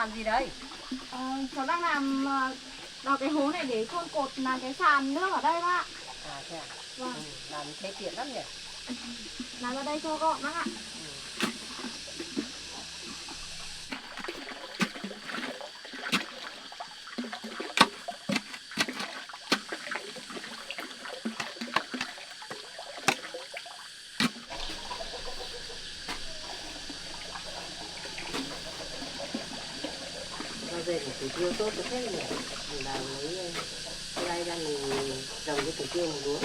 làm gì đấy? Cháu đang làm đào cái hố này để chôn cột làm cái sàn nước ở đây bác ạ. À thế à? Vâng. Làm thế tiện lắm nhỉ? Làm ở đây cho gọn bác ạ. Bao giờ thì củ tiêu tốt có thế nhỉ? Mình đào lấy cái đây ra mình trồng cái củ tiêu một luống.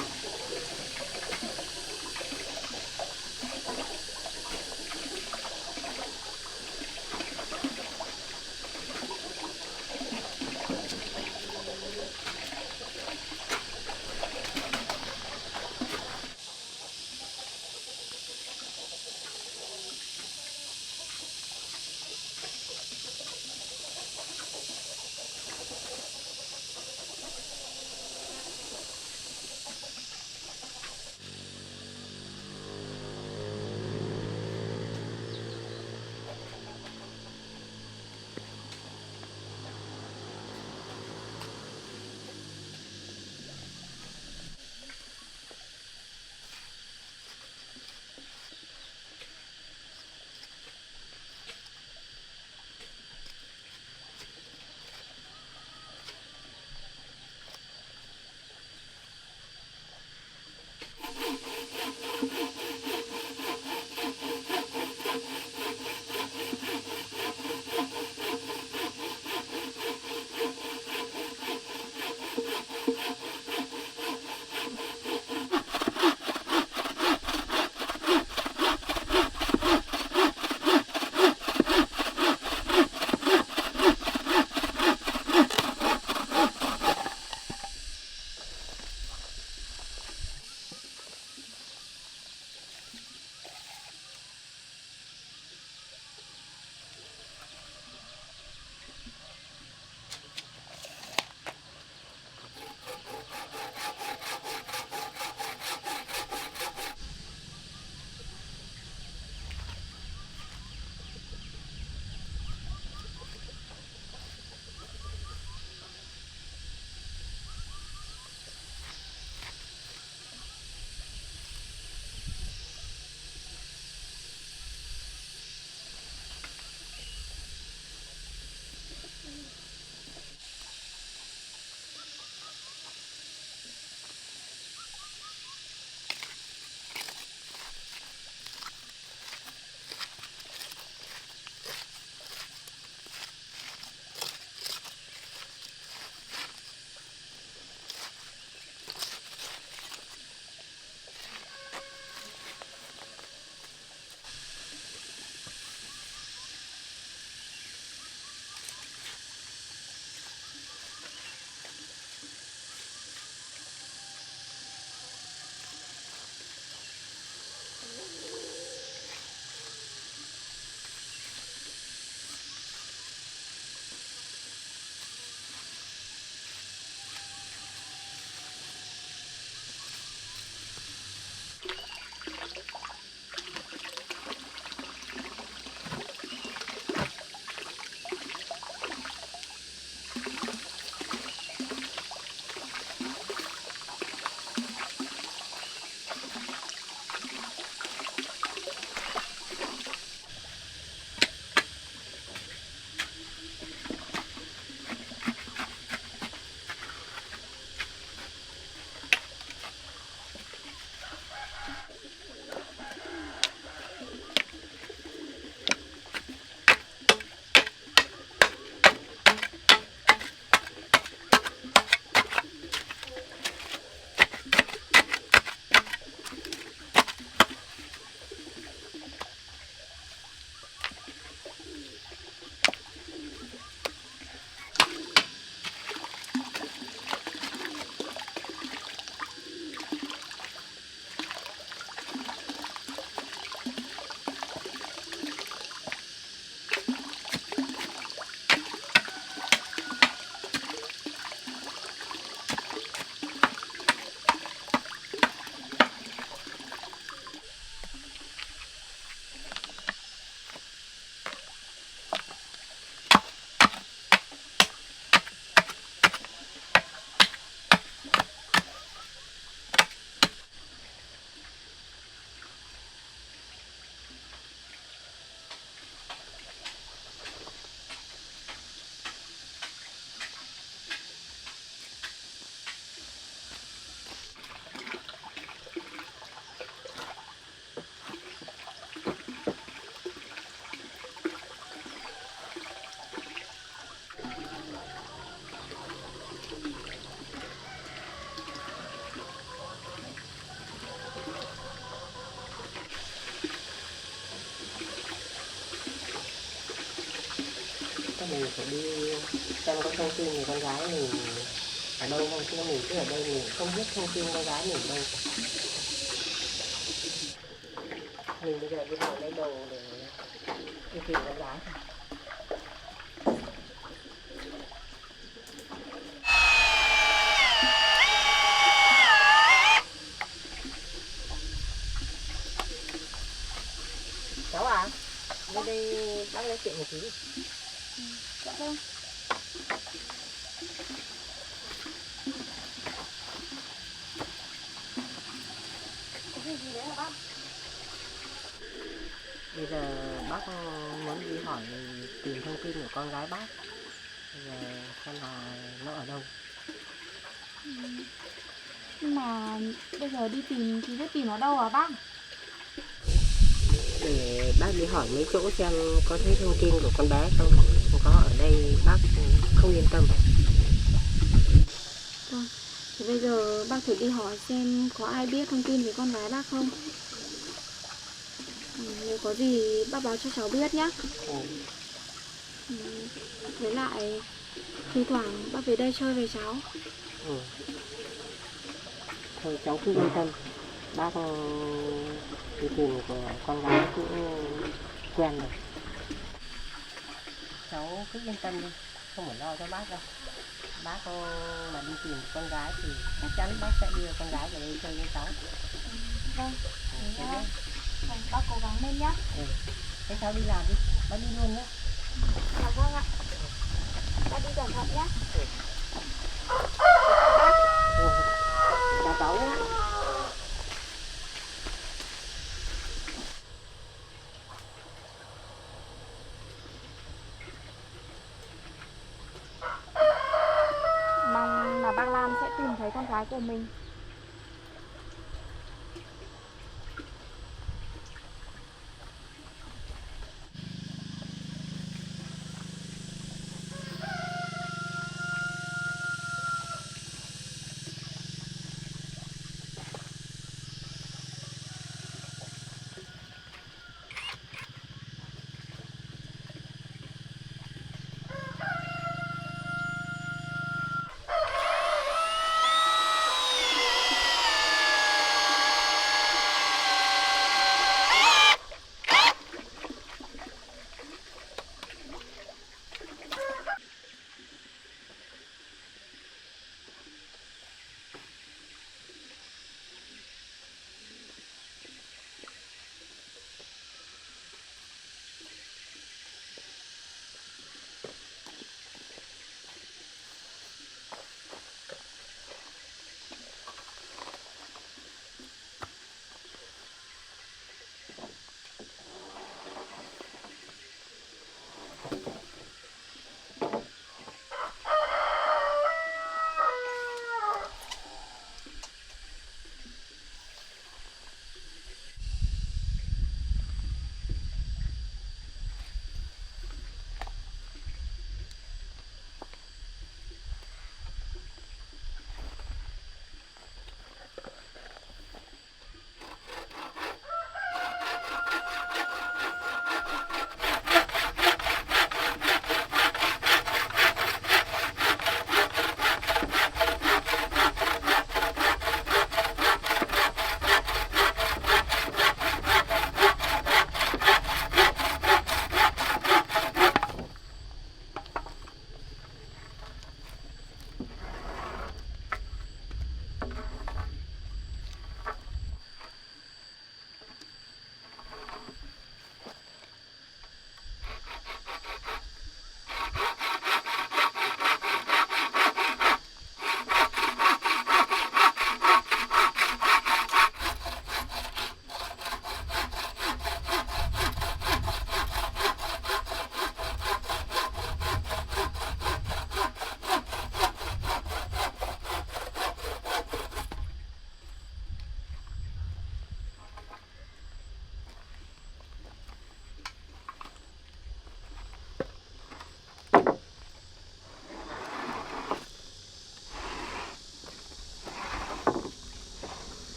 phải đi xem có thông tin về con gái mình ở đâu không, chứ mình cứ ở đây mình không biết thông tin con gái mình ở đâu. Mình bây giờ đi vào lấy đồ để đi tìm con gái. Cháu à, lên đây bác nói chuyện một tí. Dạ vâng. Có việc gì đấy hả bác? Bây giờ bác muốn đi hỏi tìm thông tin của con gái bác. Bây giờ xem là nó ở đâu. Nhưng mà bây giờ đi tìm thì biết tìm ở đâu hả bác? Để bác đi hỏi mấy chỗ xem có thấy thông tin của con bé không. Không có ở đây bác không yên tâm. Vâng. Thì bây giờ bác thử đi hỏi xem có ai biết thông tin về con gái bác không. Nếu có gì bác báo cho cháu biết nhé. Với lại thi thoảng bác về đây chơi với cháu. Thôi cháu cứ yên tâm. Bác đi tìm của con gái cũng quen rồi. Cháu cứ yên tâm đi, không phải lo cho bác đâu. Bác mà đi tìm con gái thì chắc chắn bác sẽ đưa con gái về đây chơi với cháu. Vâng. Vâng, bác cố gắng lên nhé. Thế cháu đi làm đi, bác đi luôn nhé. Dạ vâng ạ. Bác đi cẩn thận nhé. Chào cháu nhé. Mong là bác Lam sẽ tìm thấy con gái của mình.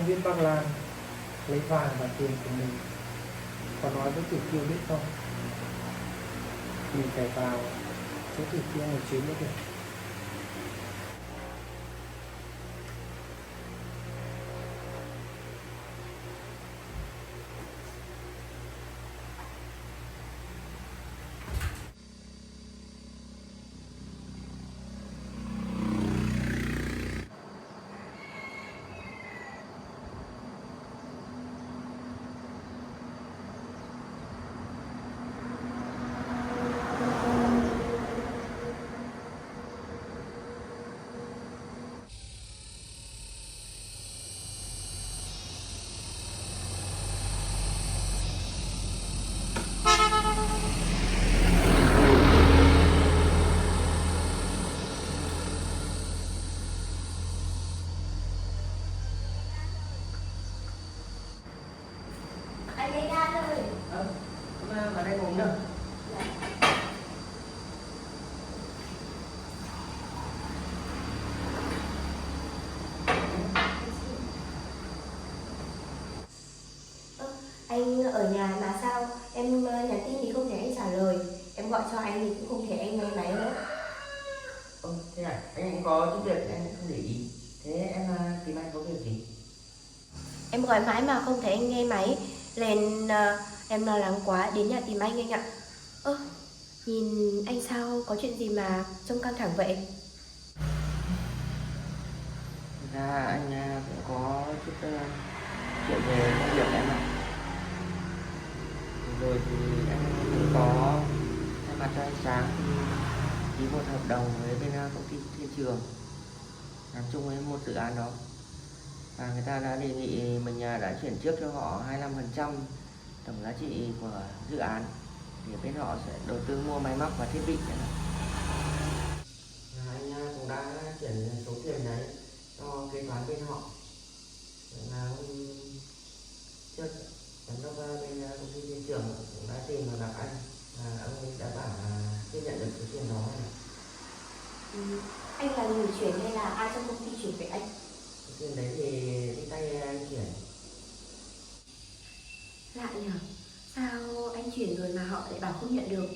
không biết bác Lan lấy vàng và tiền của mình có nói với Tử Kiêu biết không? Mình phải vào chỗ Tử Kiêu một chuyến mới được. Anh lấy ga thôi. Vào đây ngồi nữa. Anh ở nhà mà sao em nhắn tin thì không thể anh trả lời, em gọi cho anh thì cũng không thể anh nghe máy nữa. Thế à? Anh có chút việc anh không để ý. Thế em tìm anh có việc gì? Em gọi mãi mà không thấy anh nghe máy, nên em lo lắng quá đến nhà tìm anh ạ. Nhìn anh sao, có chuyện gì mà trông căng thẳng vậy? Ra anh cũng có chút chuyện về công việc em ạ. Rồi thì anh cũng có thay mặt cho anh Sáng ký một hợp đồng với bên công ty Thiên Trường làm chung với một dự án đó, và người ta đã đề nghị mình đã chuyển trước cho họ 25% tổng giá trị của dự án, thì bên họ sẽ đầu tư mua máy móc và thiết bị. Anh cũng đã chuyển số tiền đấy cho kế toán bên họ. Là trước giám đốc bên công ty Thiên Trường cũng đã tìm và gặp anh, và ông ấy đã bảo là tiếp nhận được số tiền đó. Anh là người chuyển hay là ai trong công ty chuyển với anh? Số tiền đấy thì đi tay anh chuyển. Lạ nhỉ, sao anh chuyển rồi mà họ lại bảo không nhận được?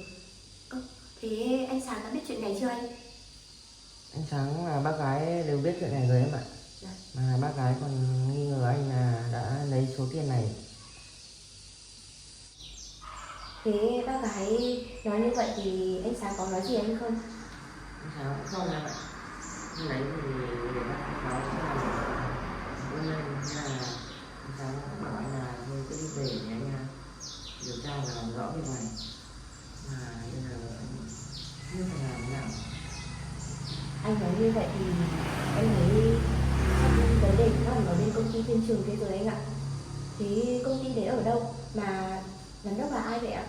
Thế anh Sáng đã biết chuyện này chưa anh? Anh Sáng là bác gái đều biết chuyện này rồi em ạ. Dạ. Mà bác gái còn nghi ngờ anh là đã lấy số tiền này. Thế bác gái nói như vậy thì anh Sáng có nói gì anh không? Anh Sáng cũng không em ạ. Anh lấy thì để bác báo sẽ làm lên, nên là anh Sáng cũng bảo anh là thôi cứ đi về để anh điều tra và làm rõ việc này. Mà bây giờ anh không biết phải làm thế nào. Anh nói như vậy thì em thấy chắc vấn đề cũng nằm ở bên công ty Thiên Trường kia rồi anh ạ. Thế công ty đấy ở đâu mà giám đốc là ai vậy ạ?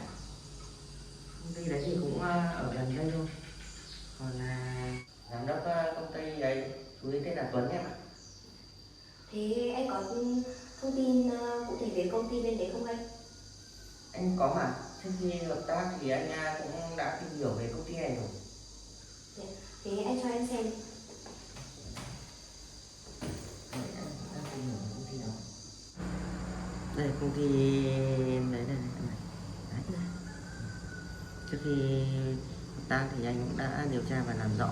Công ty đấy thì cũng ở gần đây thôi. Còn giám đốc công ty đấy chú ý tên là Tuấn em ạ. Thế anh có thông tin cụ thể về công ty bên đấy không anh? Anh có mà, trước khi hợp tác thì anh cũng đã tìm hiểu về công ty này rồi. Thế anh cho em xem. Đấy, anh đang tìm hiểu về công ty đó. Đây công ty đấy đây này. Đấy. Trước khi hợp tác thì anh cũng đã điều tra và làm rõ.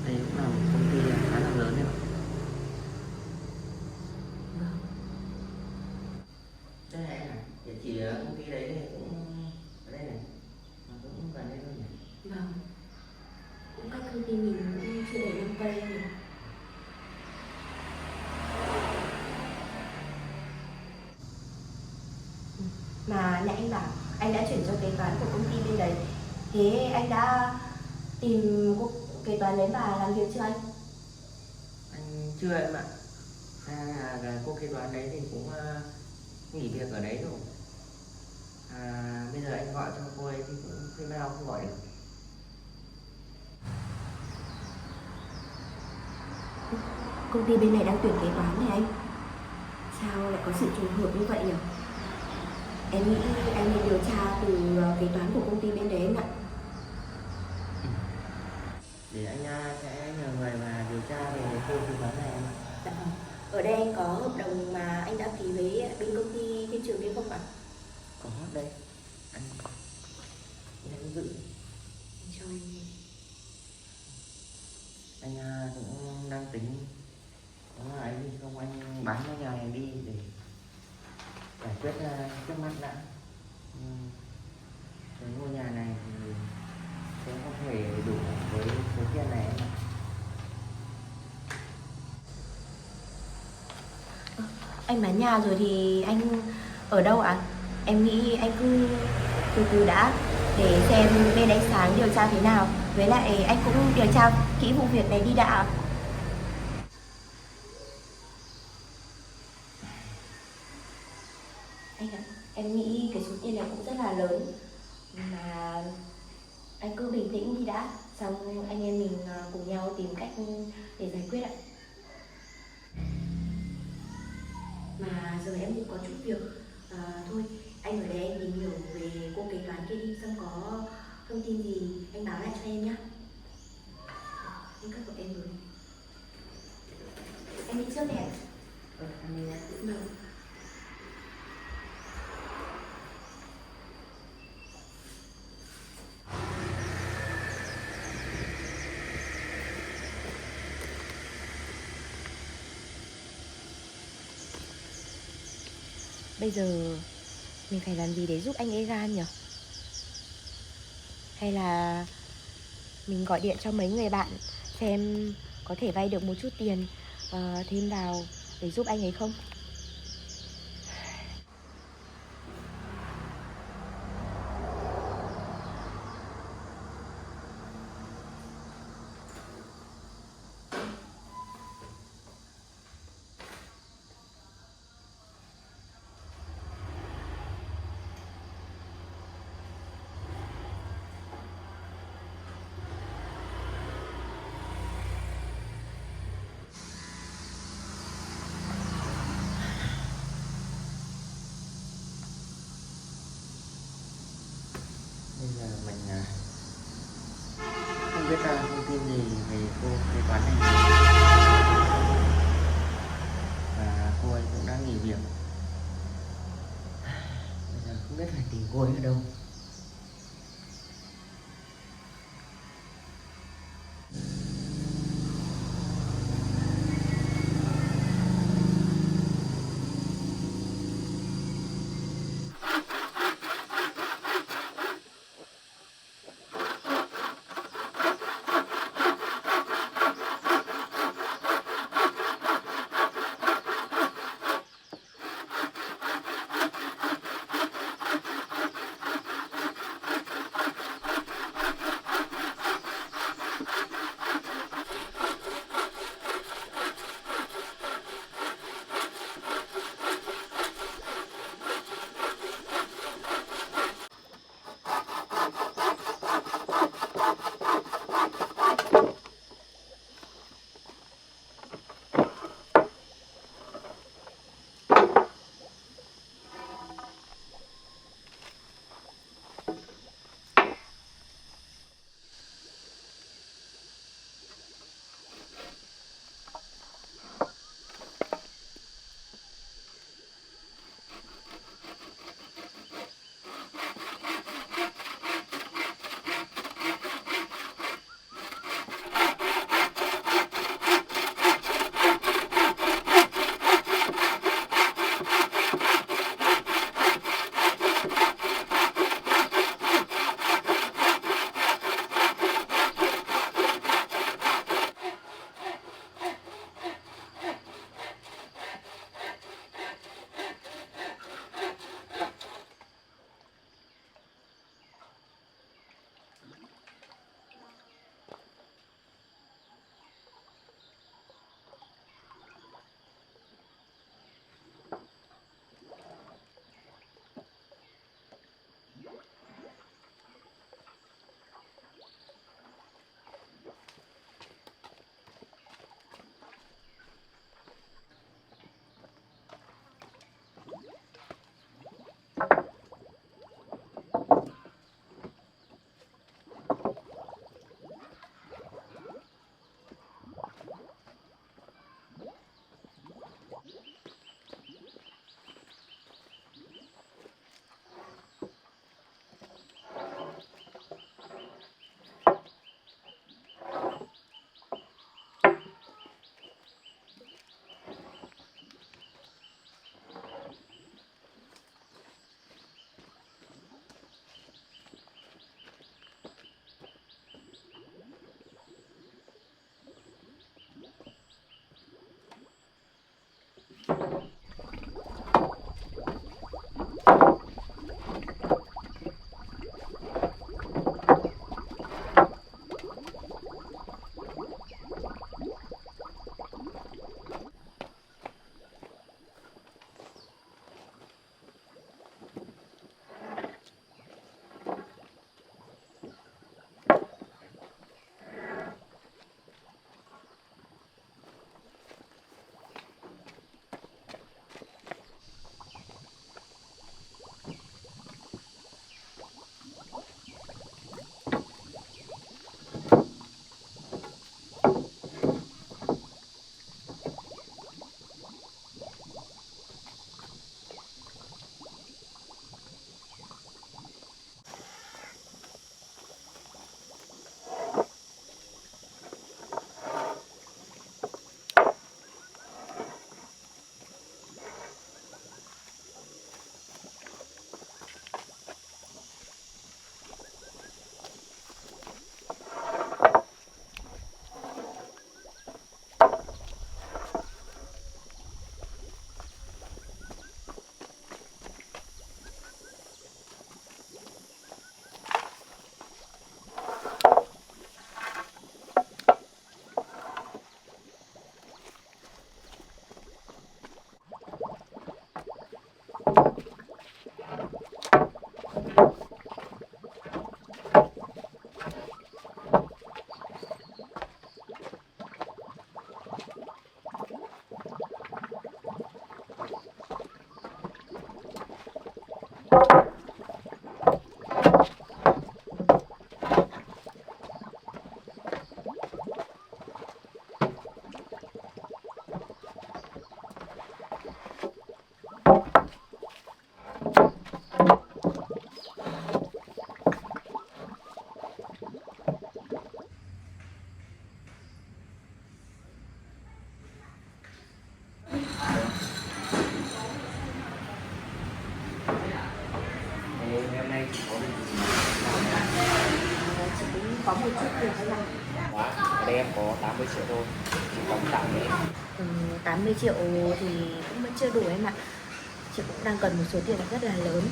Đây cũng là một công ty khá là lớn đấy ạ. Đây này anh này, địa chỉ công ty đấy thì cũng ở đây này, mà cũng gần đây thôi nhỉ. Vâng, cũng cách công ty mình cũng chưa đầy 5 cây nhỉ. Mà nãy anh bảo anh đã chuyển cho kế toán của công ty bên đấy. Thế anh đã tìm kế toán đến và làm việc chưa anh? Anh chưa em ạ. Là cô kế toán đấy thì cũng nghỉ việc ở đấy rồi. Bây giờ anh gọi cho cô ấy thì cũng thuê bao không gọi được. Công ty bên này đang tuyển kế toán này anh. Sao lại có sự trùng hợp như vậy nhỉ? Em nghĩ anh nên điều tra từ kế toán của công ty bên đấy anh ạ. Để anh sẽ nhờ người mà điều tra về cô kế toán này em ạ. Dạ vâng. Ở đây anh có hợp đồng mà anh đã ký với bên công ty thiên trường đấy không ạ? Có đây, anh giữ. Cho anh nghe. Anh cũng đang tính có là anh đi không, anh bán cái nhà này đi để giải quyết trước mắt đã. Cái ngôi nhà này thì sẽ không thể đủ với số tiền này em ạ. Anh bán nhà rồi thì anh ở đâu ạ? Em nghĩ anh cứ từ từ đã để xem bên ánh sáng điều tra thế nào. Với lại anh cũng điều tra kỹ vụ việc này đi đã ạ. Anh ạ, em nghĩ cái số tiền này cũng rất là lớn. Mà anh cứ bình tĩnh đi đã. Xong anh em mình cùng nhau tìm cách để giải quyết ạ. Mà giờ em cũng có chút việc. Thôi, anh ở đây anh tìm hiểu về cô kế toán kia đi. Xong có thông tin gì anh báo lại cho em nhé. Anh cất của em rồi. Anh đi trước này ạ. Anh đi nhé. Vâng. Bây giờ mình phải làm gì để giúp anh ấy gan nhỉ? Hay là mình gọi điện cho mấy người bạn xem có thể vay được một chút tiền thêm vào để giúp anh ấy không? một chút việc anh ạ. Quá, ở đây em có 80 triệu thôi, chị còn tặng đấy. 80 triệu thì cũng vẫn chưa đủ em ạ. Chị cũng đang cần một số tiền rất là lớn.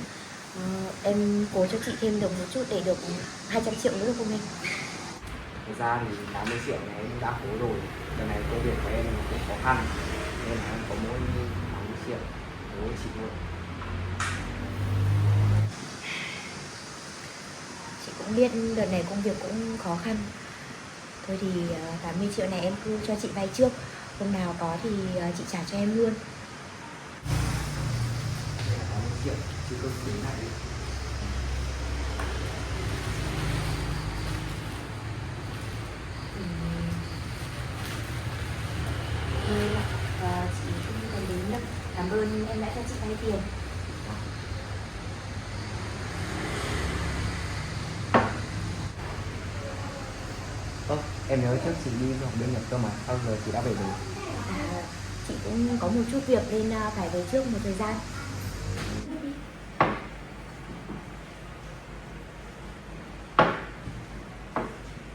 Em cố cho chị thêm được một chút để được 200 triệu nữa được không em? Thực ra thì 80 triệu này em đã cố rồi. Lần này công việc của em cũng khó khăn, nên là em có mỗi 80 triệu đối với chị thôi. Chị cũng biết đợt này công việc cũng khó khăn. Thôi thì 80 triệu này em cứ cho chị vay trước. Hôm nào có thì chị trả cho em luôn. Đây là 80 triệu, chị cứ tính lại đi. Chị không cần đến đâu. Cảm ơn em đã cho chị vay tiền. Em nhớ trước chị đi học bên Nhật cơ mà, bao giờ chị đã về rồi? Chị cũng có một chút việc nên phải về trước một thời gian.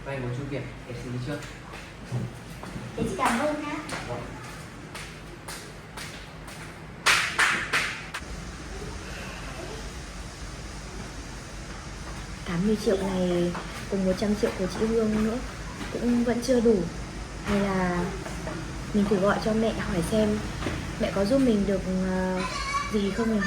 Vay một chút việc, em xin đi trước. Thế chị cảm ơn nhá. Vâng. $80 triệu này cùng 100 triệu của chị Hương nữa cũng vẫn chưa đủ. Hay là mình thử gọi cho mẹ hỏi xem mẹ có giúp mình được gì không nhỉ?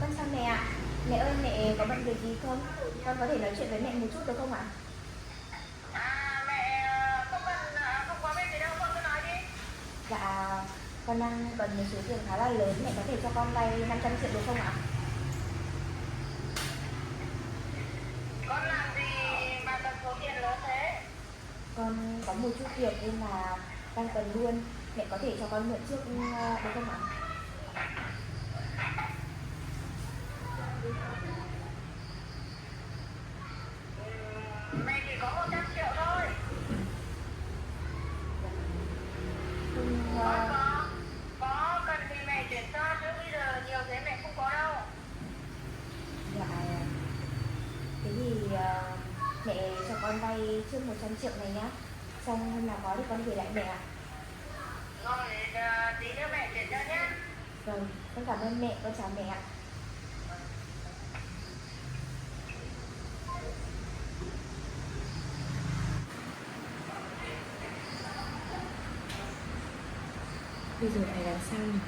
Con sao mẹ ạ? Mẹ ơi, mẹ có bận việc gì không? Con có thể nói chuyện với mẹ một chút được không ạ? Mẹ không có việc gì đâu, con cứ nói đi. Dạ, con đang cần một số tiền khá là lớn. Mẹ có thể cho con vay 500 triệu được không ạ? Con làm gì mà cần số tiền lớn thế? Con có một chút việc nên là đang cần luôn. Mẹ có thể cho con mượn trước được không ạ? Mẹ chỉ có 100 triệu thôi. Có cần thì mẹ chuyển cho, chứ bây giờ nhiều thế mẹ không có đâu. Dạ, thế thì mẹ cho con vay trước 100 triệu này nhá. Xong hôm nào có thì con gửi lại mẹ ạ. Rồi, tí nữa mẹ chuyển cho nhé. Vâng, con cảm ơn mẹ, con chào mẹ ạ. Bây giờ phải làm sao nhỉ?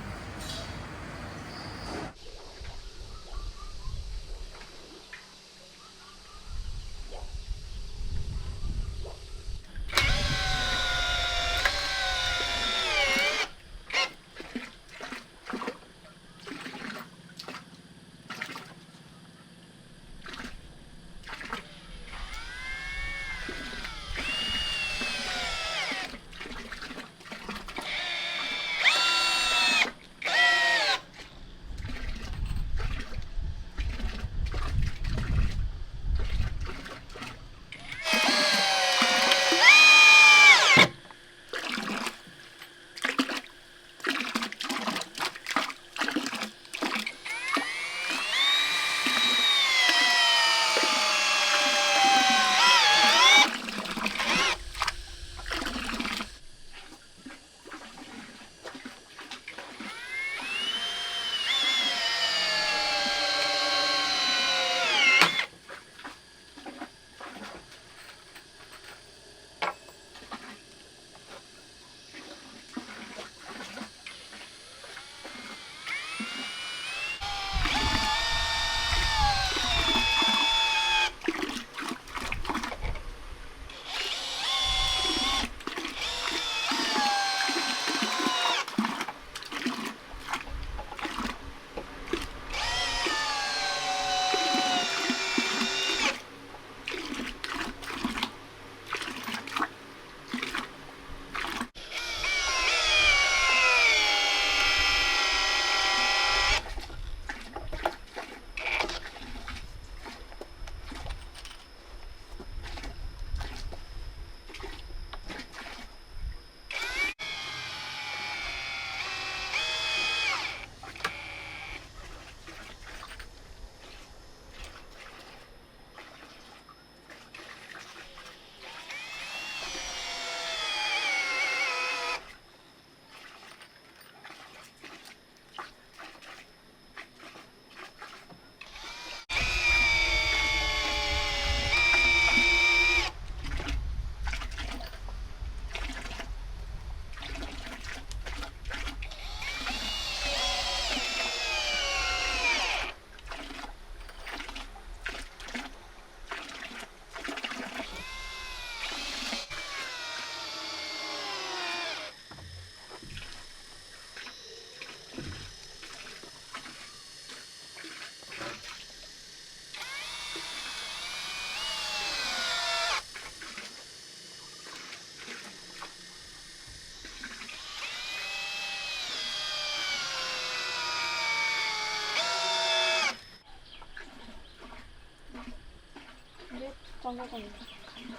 phải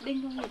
đinh không nhỉ?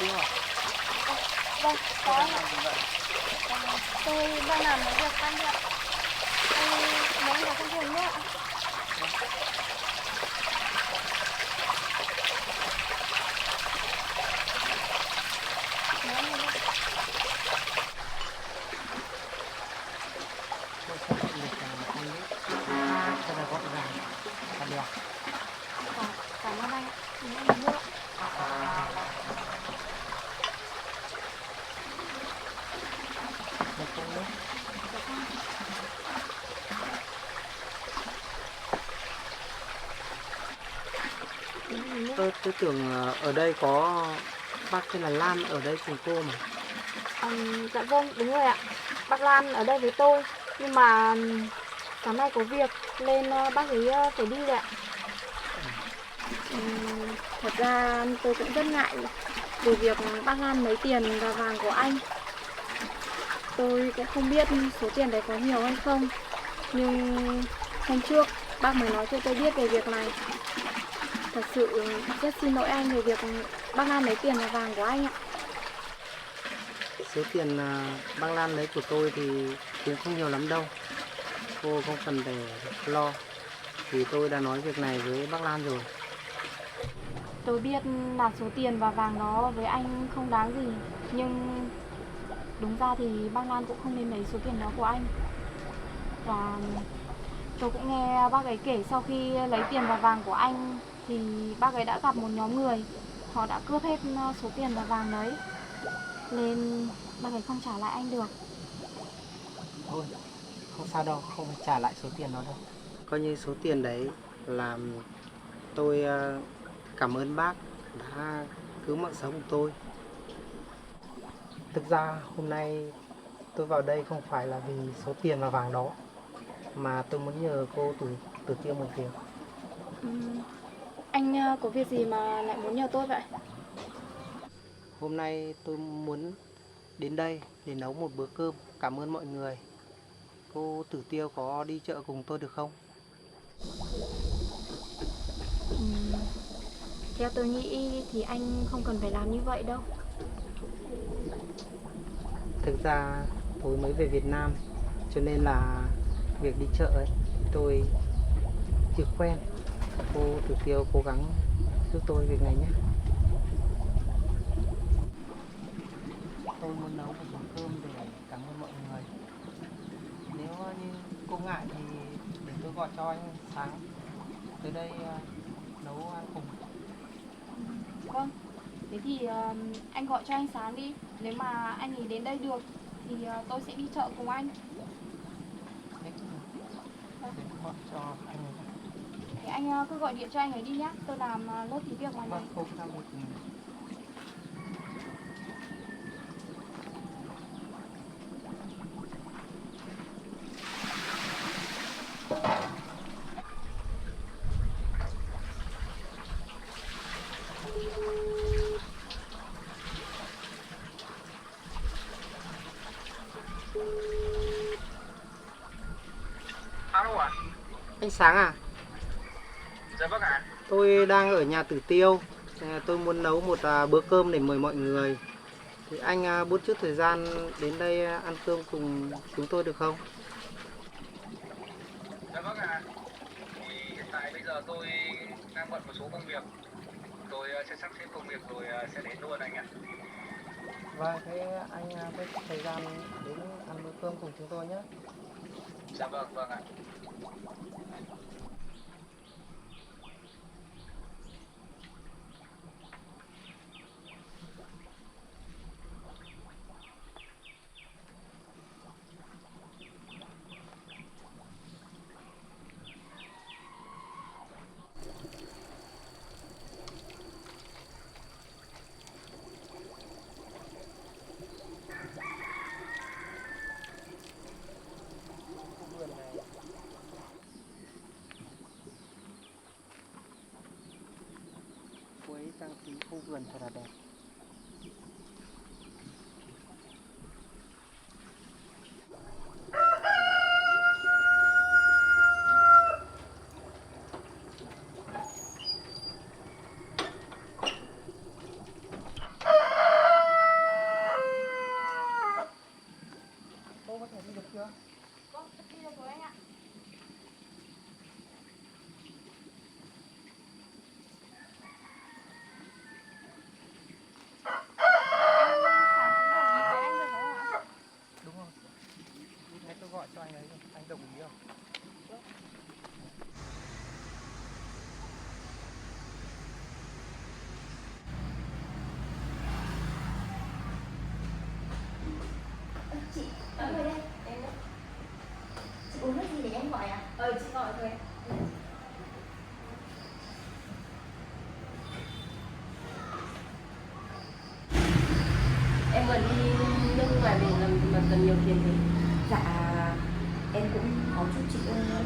tiêu à? Vâng, có Đang anh ạ. làm gì vậy? Tôi đang làm cái việc anh ạ. Anh muốn vào công trường nữa ạ. Nói anh ạ. Tôi sẽ tận lực ăn nước cho nó gọn gàng và đẹp. Cảm ơn anh ạ. Mình ăn nước ạ. Một cốc nước. Tôi tưởng ở đây có bác tên là Lan ở đây cùng cô mà. Dạ vâng, đúng rồi ạ. Bác Lan ở đây với tôi. Nhưng mà sáng nay có việc nên bác ấy phải đi rồi ạ. Thật ra tôi cũng rất ngại về việc bác Lan lấy tiền và vàng của anh. Tôi cũng không biết số tiền đấy có nhiều hay không. Nhưng hôm trước bác mới nói cho tôi biết về việc này. Thật sự rất xin lỗi anh về việc bác Lan lấy tiền và vàng của anh ạ. Số tiền bác Lan lấy của tôi thì cũng không nhiều lắm đâu. Cô không cần phải lo. Thì tôi đã nói việc này với bác Lan rồi. Tôi biết là số tiền và vàng đó với anh không đáng gì. Nhưng đúng ra thì bác Lan cũng không nên lấy số tiền đó của anh. Và tôi cũng nghe bác ấy kể sau khi lấy tiền và vàng của anh thì bác ấy đã gặp một nhóm người. Họ đã cướp hết số tiền và vàng đấy. Nên bác ấy không trả lại anh được. Thôi, không sao đâu, không phải trả lại số tiền đó đâu. Coi như số tiền đấy là tôi cảm ơn bác đã cứu mạng sống của tôi. Thực ra hôm nay tôi vào đây không phải là vì số tiền và vàng đó, mà tôi muốn nhờ cô Tử Tiêu một việc. Anh có việc gì mà lại muốn nhờ tôi vậy? Hôm nay tôi muốn đến đây để nấu một bữa cơm cảm ơn mọi người. Cô Tử Tiêu có đi chợ cùng tôi được không? Theo tôi nghĩ thì anh không cần phải làm như vậy đâu. Thực ra tôi mới về Việt Nam, cho nên là việc đi chợ ấy tôi chưa quen. Cô Tử Tiêu cố gắng giúp tôi việc này nhé. Tôi muốn nấu một món cơm để cảm ơn mọi người. Nếu như cô ngại thì để tôi gọi cho anh Sáng tới đây nấu ăn cùng. Vâng, thế thì anh gọi cho anh Sáng đi. Nếu mà anh ấy đến đây được thì tôi sẽ đi chợ cùng anh. Để gọi cho anh ấy. Thế anh cứ gọi điện cho anh ấy đi nhá. Tôi làm nốt tí việc ngoài này. Vâng, cô tham việc cùng. Alo ạ? Anh Sáng à? Dạ vâng ạ. Tôi đang ở nhà Tử Tiêu. Tôi muốn nấu một bữa cơm để mời mọi người. Thì anh bớt chút thời gian đến đây ăn cơm cùng chúng tôi được không? Dạ vâng ạ. Thì hiện tại bây giờ tôi đang bận một số công việc. Tôi sẽ sắp xếp công việc rồi sẽ đến luôn anh ạ. Vâng, thế anh bớt thời gian đến ăn bữa cơm cùng chúng tôi nhé. Dạ vâng, vâng ạ. Cô ấy trang trí khu vườn thật là đẹp.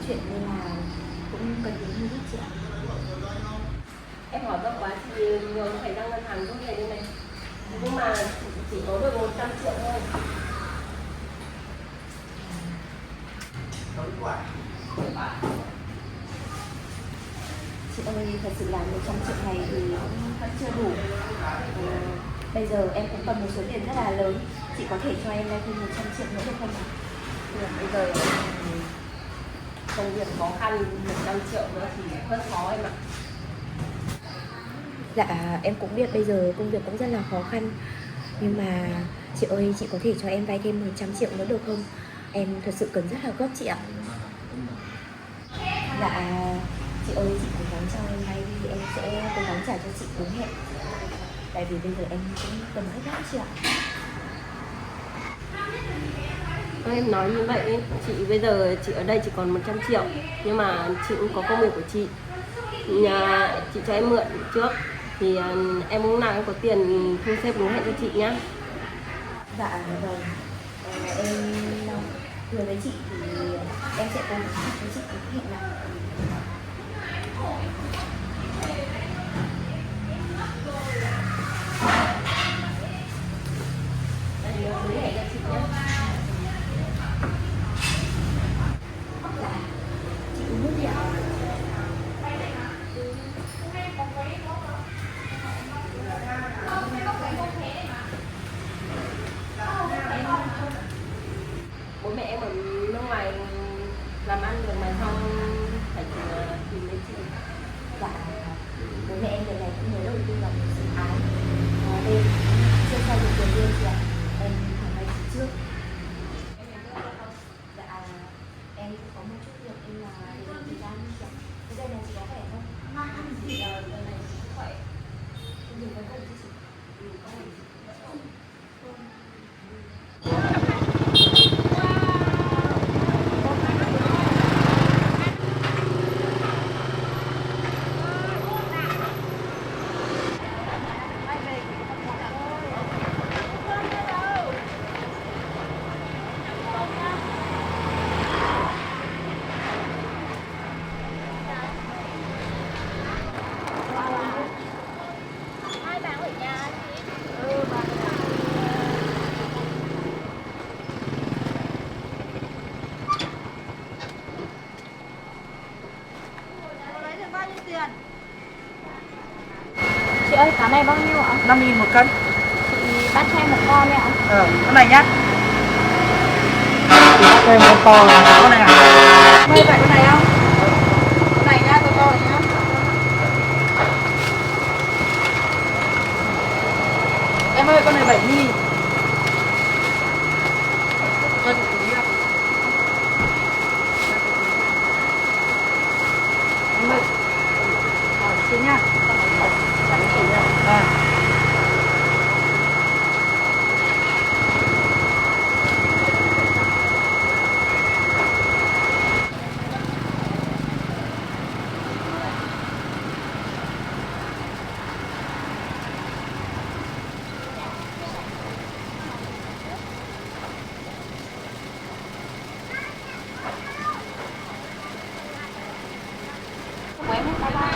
chuyện nên là cũng cần đến hơi ít chị ạ. Em hỏi vợ quá chị vừa phải ra ngân hàng rút tiền như này, nhưng mà chỉ có được 100 triệu thôi. Chị ơi, thật sự là 100 triệu này thì cũng vẫn chưa đủ. Bây giờ em cũng cần một số tiền rất là lớn. Chị có thể cho em vay thêm 100 triệu nữa được không ạ? Bây giờ công việc khó khăn, 100 triệu nữa thì rất khó em ạ. Dạ, em cũng biết bây giờ công việc cũng rất là khó khăn. Nhưng mà chị ơi, chị có thể cho em vay thêm 100 triệu nữa được không? Em thật sự cần rất là gấp chị ạ. Dạ, chị ơi, chị cố gắng cho em vay đi, em sẽ cố gắng trả cho chị đúng hẹn. Tại vì bây giờ em cũng cần gấp lắm chị ạ. Em nói như vậy, chị bây giờ chị ở đây chỉ còn 100 triệu, nhưng mà chị cũng có công việc của chị. Nhà chị cho em mượn trước, thì em cũng nào em có tiền thu xếp đúng hẹn cho chị nhá. Dạ vâng, em hứa với chị thì em sẽ cố gắng cho chị đúng hẹn nào. Em đúng hẹn cho chị nhá. Dạ, chị uống nước đi ạ. Bố mẹ em ở nước ngoài làm ăn được mà xong phải tìm đến chị. Dạ, bố mẹ em lần này cũng mới đầu tư vào một dự án. Đây, chưa cho được tiền luôn chị ạ. Em hỏi vay chị trước. Dạ, em cũng có một chút việc em là để dành thời gian chị ạ. Thế đây là chị có khỏe không? Thì lần này chị cũng khỏe. Em dùng cái code cho chị. Chị ơi, cá này bao nhiêu ạ? 5.000 một cân. Chị bắt cho em một con đấy ạ. Con này nhá. Đây một con này à? Mời phải con này không? Con này nhá, to này nhá. Em ơi, con này 7.000. Cân tí ạ. Em ơi. Xin nhá. Của em hết ba.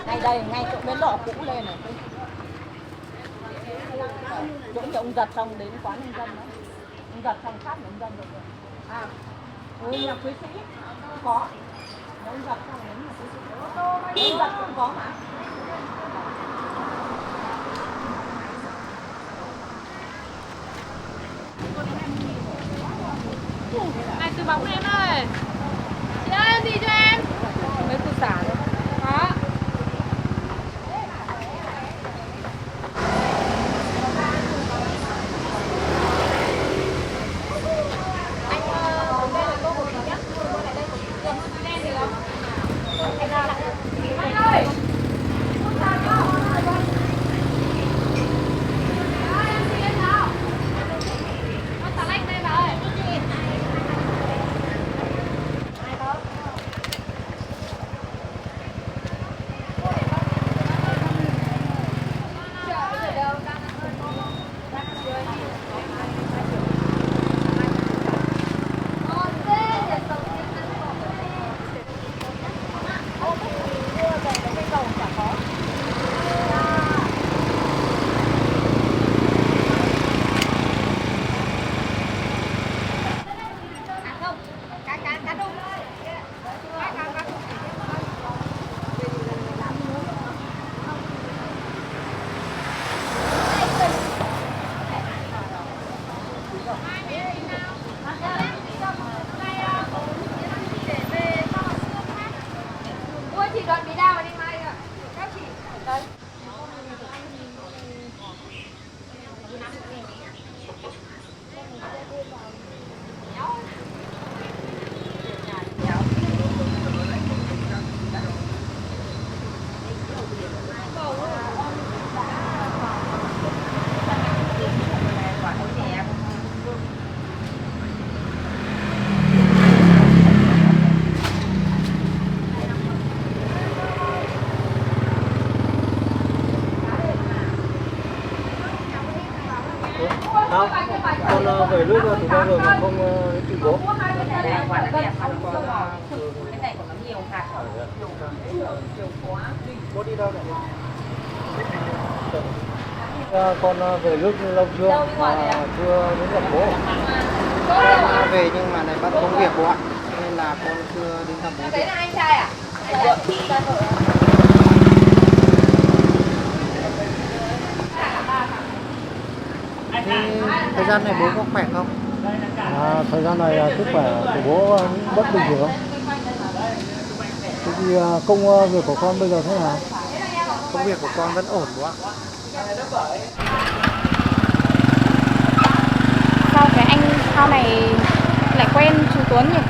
Ngay đây, ngay chỗ bến đỏ cũ lên này. thì ông giật xong đến quán nhân dân đó. Ông giật xong phát nhân dân rồi. À, nhà quý sĩ có. Nếu ông giật xong đến nhà quý sĩ. Ông giật cũng có mà. Này từ bóng em ơi. Chị ơi em gì cho em? Mấy củ xả đấy. Đó. Chị đoạn bí đao mà đi mai ạ. Các chị. Đây. Không, con về lúc từ bao giờ mà không chịu bố. Cái này của nó nhiều hạt. Bố đi đâu này? Con về lúc lâu chưa? Mà chưa đến gặp bố. Con về nhưng mà lại bắt công việc bố ạ. Nên là con chưa đến gặp bố. Đấy là anh trai à? Thế thời gian này bố có khỏe không? Thời gian này sức khỏe của bố bất bình thường. Thế thì công việc của con bây giờ thế nào? Công việc của con vẫn ổn bố ạ. Sao cái anh sau này lại quen chú Tuấn nhỉ?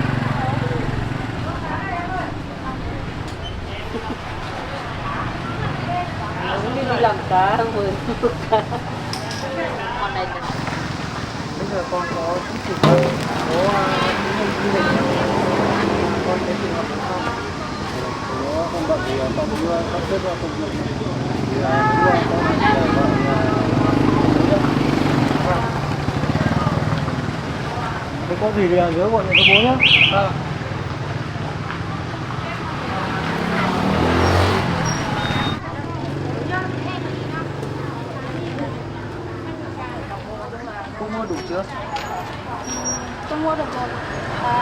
Đi làm cá rồi. Con này Bây giờ con có chút trường hợp có đi lịch con thấy trường hợp đúng không? Bố con bận thì con đưa con xếp ra công việc. Thì con thế có gì thì nhớ gọi điện cho bố nhé. Cô mua đủ chưa? Tôi mua được rồi.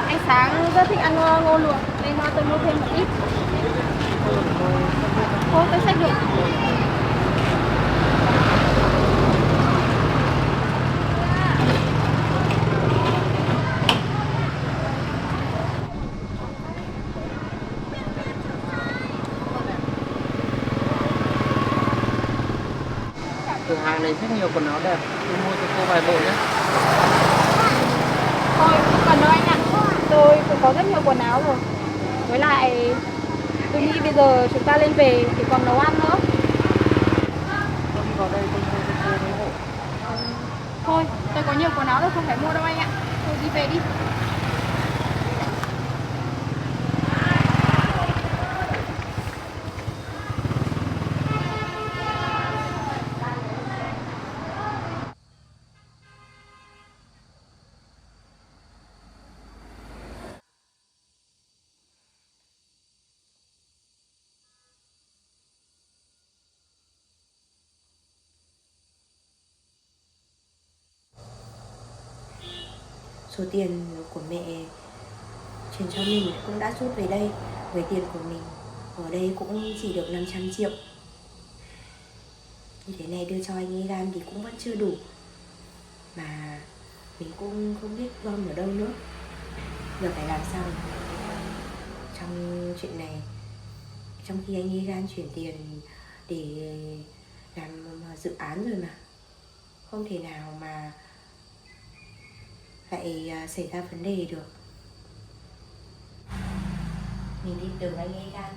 Anh Sáng rất thích ăn ngô luộc nên tôi mua thêm một ít. Thôi tôi xách được. Cửa hàng này rất nhiều quần áo đẹp. Tôi mua cho cô vài bộ nhé. Thôi không cần đâu anh ạ. Tôi cũng có rất nhiều quần áo rồi. Với lại tôi nghĩ bây giờ chúng ta lên về thì còn nấu ăn nữa. Tôi đi vào đây tôi mua cho cô mấy bộ. Thôi tôi có nhiều quần áo rồi không phải mua đâu anh ạ. Thôi đi về đi. số tiền của mẹ chuyển cho mình cũng đã rút về đây. Với tiền của mình ở đây cũng chỉ được 500 triệu. Như thế này đưa cho anh ấy gan thì cũng vẫn chưa đủ. Mà mình cũng không biết gom ở đâu nữa. Giờ phải làm sao trong chuyện này, trong khi anh ấy gan chuyển tiền để làm dự án rồi mà. Không thể nào mà lại xảy ra vấn đề được. Mình tin tưởng anh ấy gan,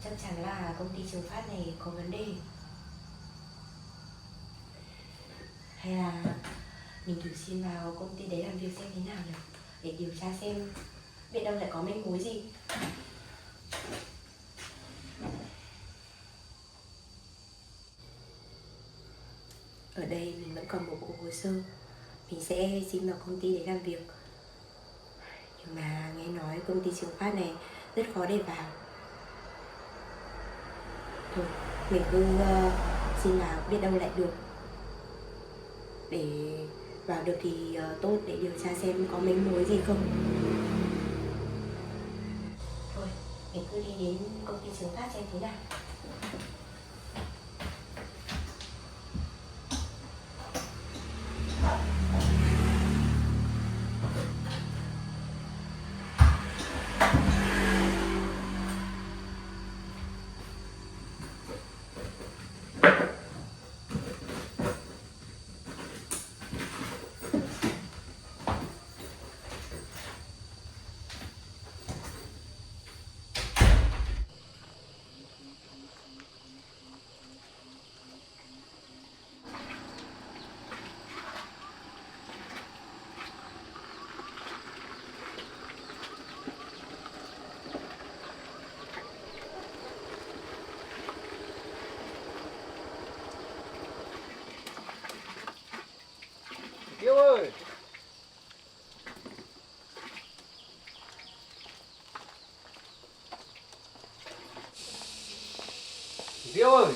chắc chắn là công ty Trường Phát này có vấn đề. Hay là mình thử xin vào công ty đấy làm việc xem thế nào nhỉ, để điều tra xem biết đâu lại có manh mối gì. Ở đây mình vẫn còn một bộ hồ sơ, mình sẽ xin vào công ty để làm việc. Nhưng mà nghe nói công ty Trường Phát này rất khó để vào. Thôi, mình cứ xin vào, biết đâu lại được. Để vào được thì tốt, để điều tra xem có manh mối gì không. Thôi, mình cứ đi đến công ty Trường Phát xem thế nào. Tiêu ơi! Tiêu ơi!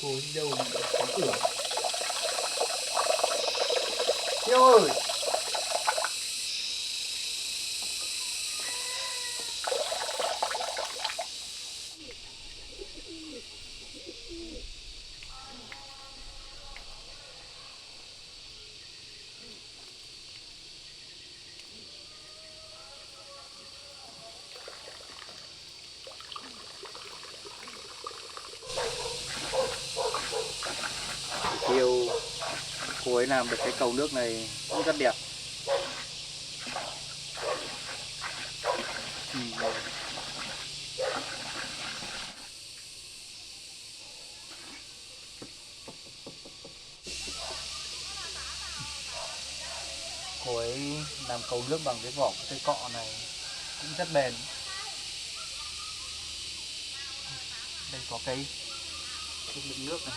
Cô đi đâu mà đóng cửa? Tiêu ơi! Tiêu, cô ấy làm được cái cầu nước này cũng rất đẹp. Cô ấy làm cầu nước bằng cái vỏ cây cọ này cũng rất bền. Đây có cái đựng nước này.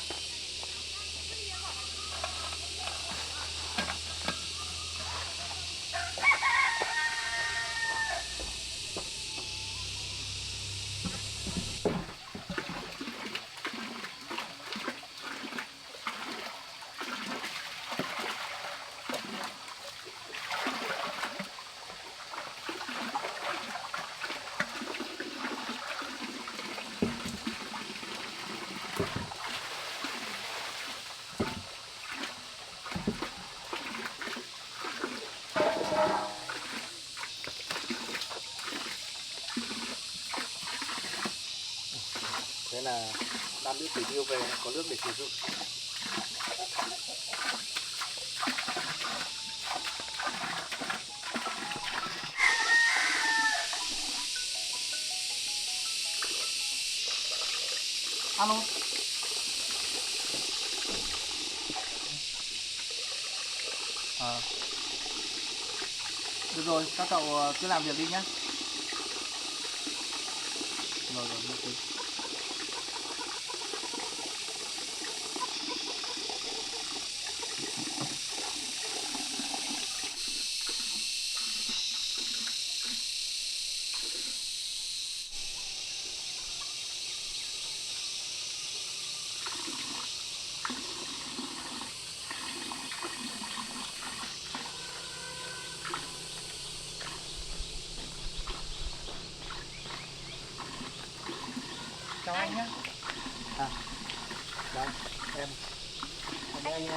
Thế là đám nước tưới tiêu về có nước để sử dụng. Alo. Được rồi, các cậu cứ làm việc đi nhé. Rồi, được rồi.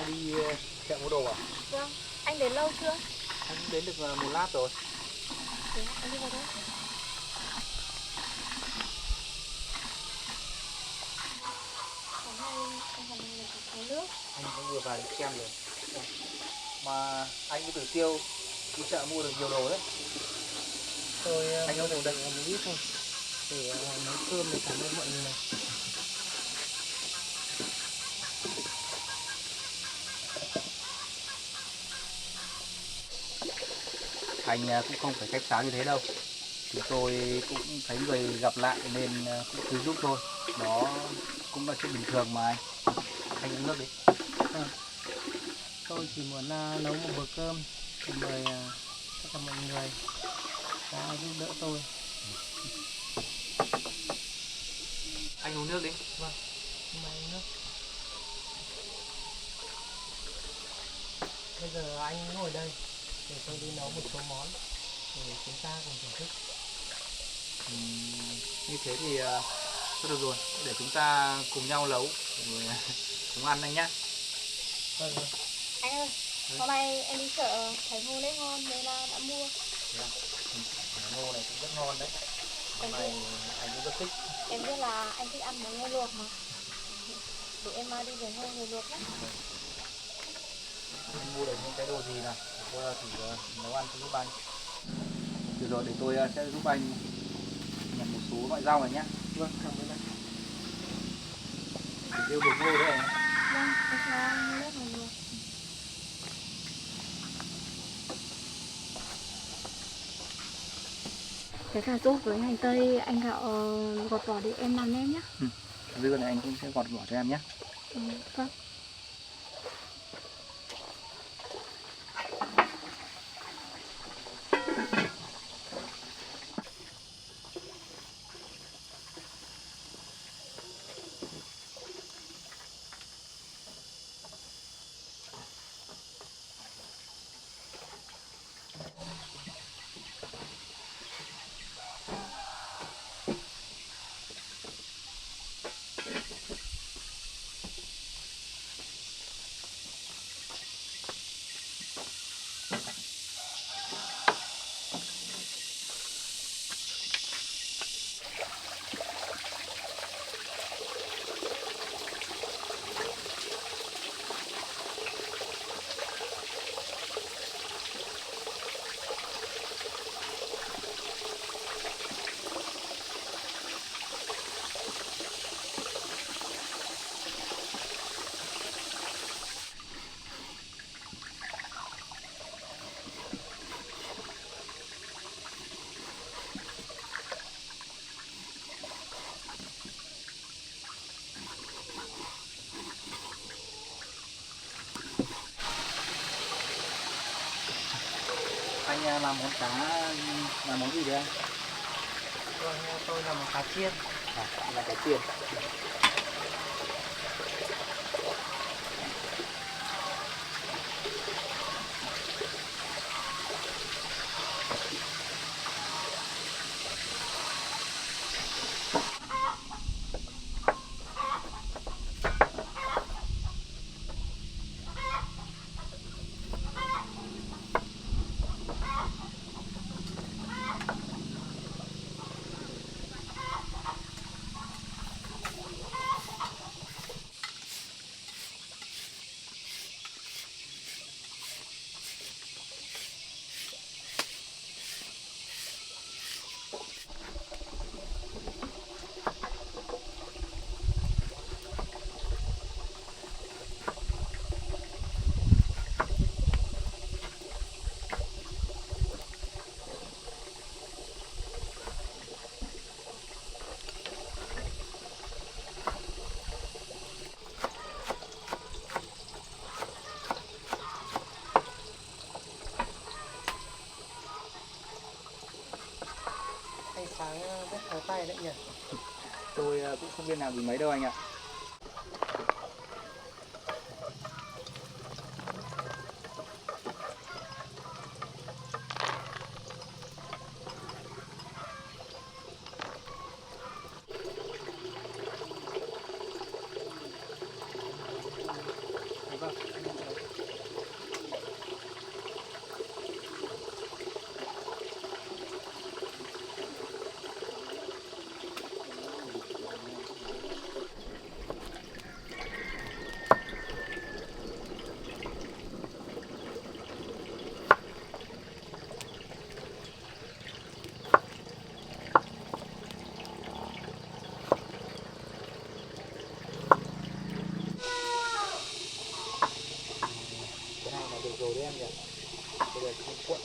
đang đi chợ mua đồ à? Vâng, anh đến lâu chưa? Anh đến được một lát rồi. Thế anh đi vào đây. Sáng nay anh còn được uống nước. Anh cũng vừa vào để xem rồi. Mà anh với Tử Tiêu đi chợ mua được nhiều đồ đấy. Tôi Anh có đồ đây. một ít thôi để nấu cơm để cảm ơn mọi người. Anh cũng không phải khách sáo như thế đâu. Chúng tôi cũng thấy người gặp lại nên cũng cứ giúp thôi. Đó cũng là chuyện bình thường mà anh. Anh uống nước đi. Tôi chỉ muốn nấu một bữa cơm để mời tất cả mọi người đã giúp đỡ tôi. Anh uống nước đi. Vâng, xin mời anh nước. Bây giờ anh ngồi đây để tôi đi nấu một số món để chúng ta cùng thưởng thức. Như thế thì thôi được rồi. Để chúng ta cùng nhau nấu rồi cùng ăn anh nhé. Vâng, vâng. Anh ơi, hôm nay em đi chợ thấy ngô đấy ngon nên là đã mua. Ngô này cũng rất ngon đấy. Hôm nay anh cũng rất thích. Em biết là anh thích ăn món ngô luộc mà. Để em đi về ngô người luộc nhé. Anh mua được những cái đồ gì nào? Tôi thử nấu ăn giúp anh. Được rồi, để tôi sẽ giúp anh nhặt một số loại rau này nhé. Vâng, cảm ơn anh. Tiêu đục ngô đấy anh. Vâng, em cho ngô nước người luộc. Cái cà rốt với hành tây anh gạo gọt vỏ để em làm em nhé. Dưa này anh cũng sẽ gọt vỏ cho em nhé. Vâng. Anh làm món cá, làm món gì đấy anh? Vâng, tôi làm một cá chiên. Là cá chiên. Anh sáng rất khéo tay đấy nhỉ. Tôi cũng không biết làm gì mấy đâu anh ạ. Vâng, dầu đen kìa. Bây giờ không cuộn.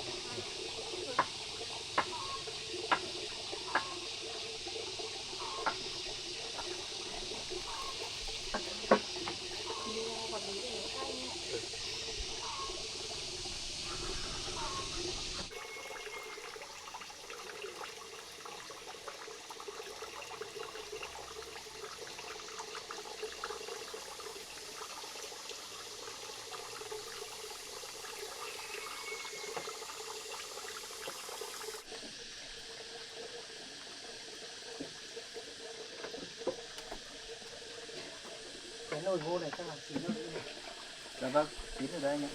Cái nồi ngô này chắc là chín rồi. Dạ vâng, chín rồi đấy anh ạ.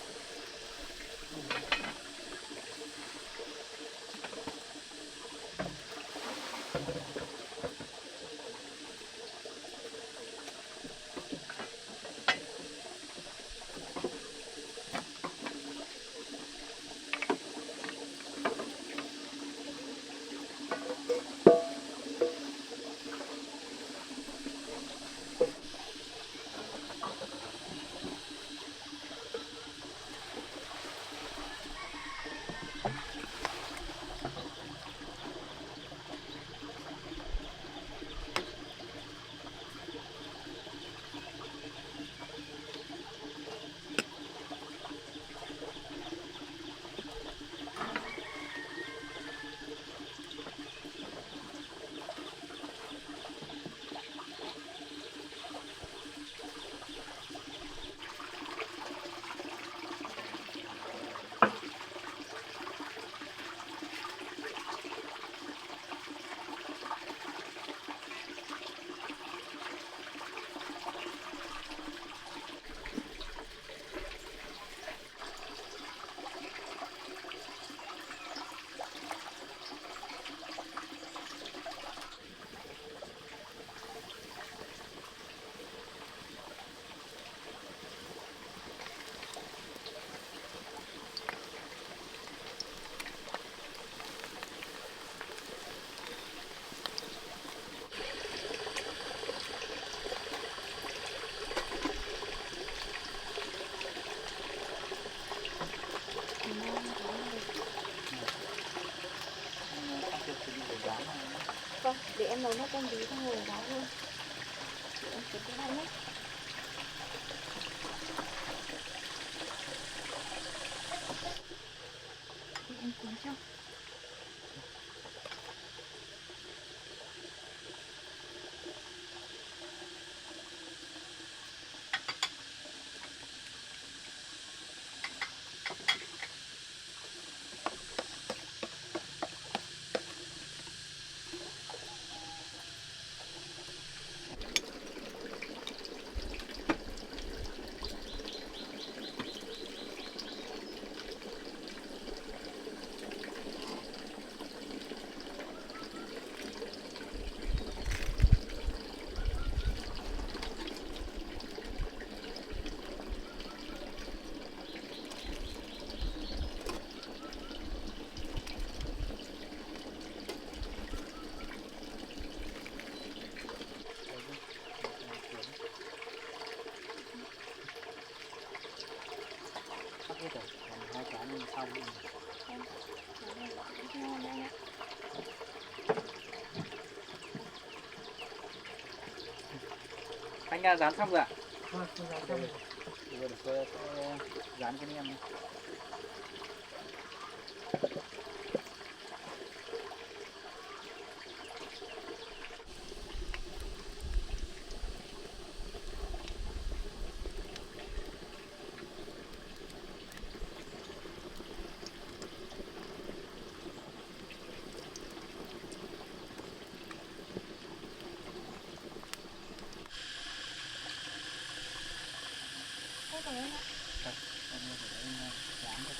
Vâng, để em nấu nước canh tí xong rồi đó luôn. Để em kiếm cái này nhé. Để em cuốn cho. Sắp hết rồi, còn 2 cái nữa xong rồi. Anh dán xong rồi ạ? Vâng, tôi dán xong rồi. Bây giờ để tôi sẽ dán cái nem này. Thế rồi anh ạ. Em phải dán thôi.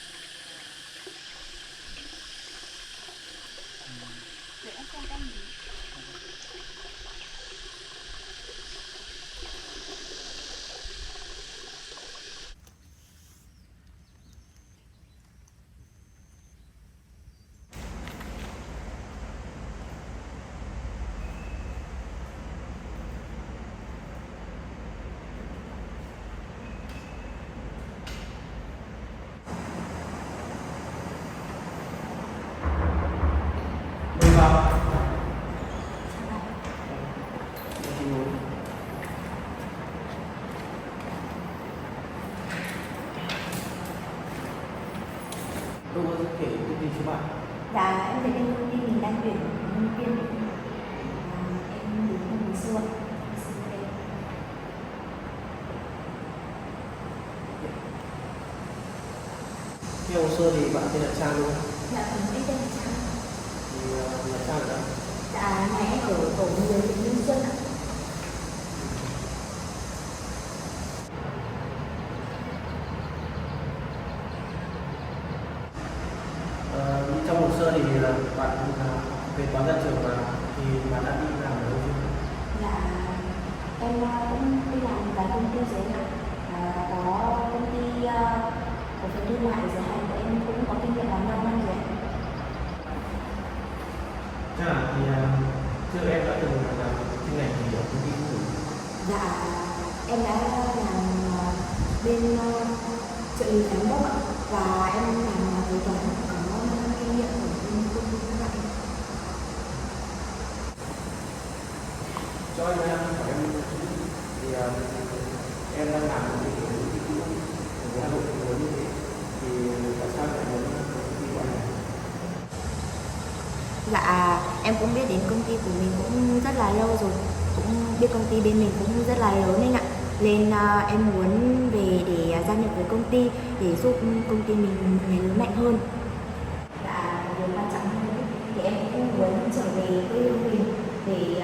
Tôi có thể thông tin cho bạn. Dạ em thấy bên công ty mình đang tuyển nhân viên để em đến một hồ sơ. Theo hồ sơ thì bạn tên là Trang đúng không? Dạ em tên là Trang. Thì là Trang ở đâu? Dạ nhà em ở tổ 10 huyện Ninh Xuân ạ. Trong hồ sơ thì bạn về toán ra trường và thì bạn đã đi làm ở đâu chưa? Dạ em cũng đi làm vài công ty rồi ạ. Có công ty cổ phần thương mại giới hạn của em cũng có kinh nghiệm làm 5 năm rồi ạ. Chắc là thì trước em đã từng làm chuyên ngành gì ở công ty cũ? Dạ em đã làm bên trợ lý giám đốc ạ, và em làm kế toán có 5 năm kinh nghiệm ở bên công ty thương mại. Cho anh hỏi em thì em đang làm một cái công ty cũ ở Hà Nội muốn như thế thì tại sao lại muốn công ty của anh? Dạ em cũng biết đến công ty của mình cũng rất là lâu rồi, cũng biết công ty bên mình cũng rất là lớn anh ạ, nên em muốn về để gia nhập với công ty để giúp công ty mình ngày lớn mạnh hơn. Dạ điều quan trọng hơn thì em cũng muốn trở về quê hương mình để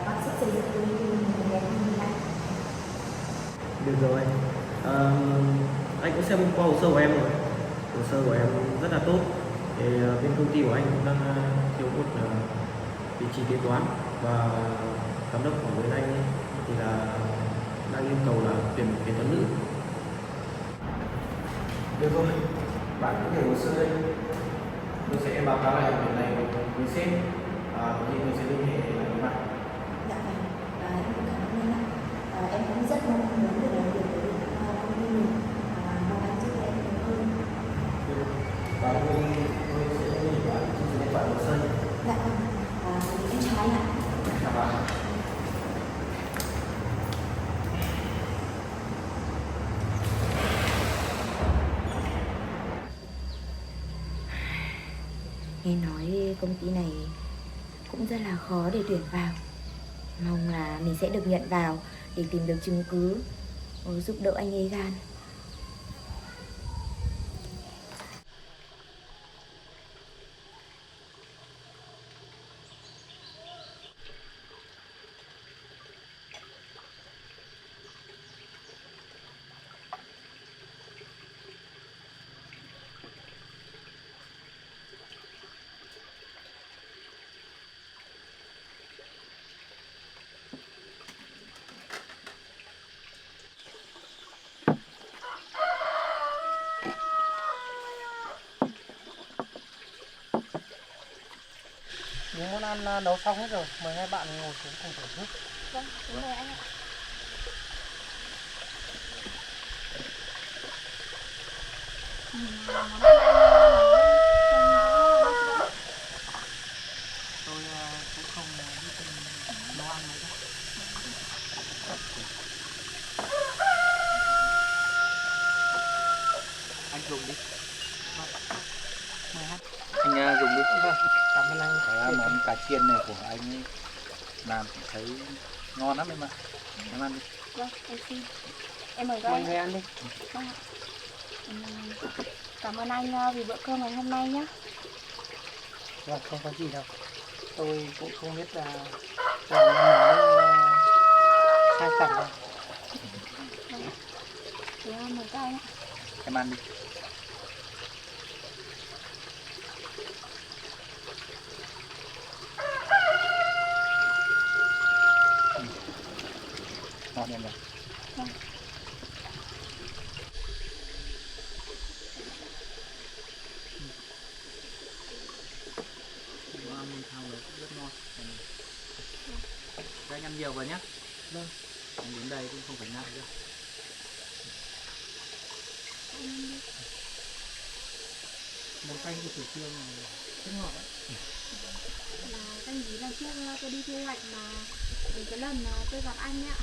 góp sức xây dựng quê hương mình ngày hôm nay. Được rồi, anh cũng xem qua hồ sơ của em rồi. Hồ sơ của em rất là tốt. Thì bên công ty của anh cũng đang thiếu một vị trí kế toán, và giám đốc của bên anh ấy, thì là đang yêu cầu là tuyển một kế toán nữ. Được rồi, bạn có thể hồ sơ đây. Tôi sẽ báo cáo lại việc này với sếp. Thì tôi sẽ liên hệ lại với bạn. Dạ vâng, em cũng cảm ơn anh ạ. Em cũng rất mong muốn được làm việc với công ty mình, mong anh giúp em nhiều hơn. Và tôi sẽ liên hệ bạn trên số điện thoại hồ sơ. Dạ vâng, em chào anh ạ. Chào bạn. Nghe nói công ty này cũng rất là khó để tuyển vào. Mong là mình sẽ được nhận vào để tìm được chứng cứ giúp đỡ anh ấy gan. Những món ăn nấu xong hết rồi, mời hai bạn ngồi xuống cùng thưởng thức. Vâng, đúng rồi anh ạ. Tôi cũng không biết nấu ăn mấy đâu. Anh dùng đi. Mời anh. Anh dùng đi. Vâng, cảm ơn anh. Cái món cá chiên này của anh ấy làm thấy ngon lắm em ạ. Em ăn đi. Vâng, em xin. Em mời các Mời anh. người ăn đi. Vâng ạ. Cảm ơn anh vì bữa cơm ngày hôm nay nhé. Vâng, không có gì đâu. Tôi cũng không biết là làm món sai sẵn đâu. Vâng ạ. Thế mời các anh ạ. Em ăn đi. Ngon em ạ. Vâng. Đồ ăn thao nấu cũng rất ngon. Các anh ăn nhiều vào nhé. Vâng. Anh đến đây cũng không phải ngại đâu. Món canh của Thủy Phương này rất ngọt đấy. Là canh gì lần trước tôi đi thu hoạch mà cái lần tôi gặp anh ấy ạ.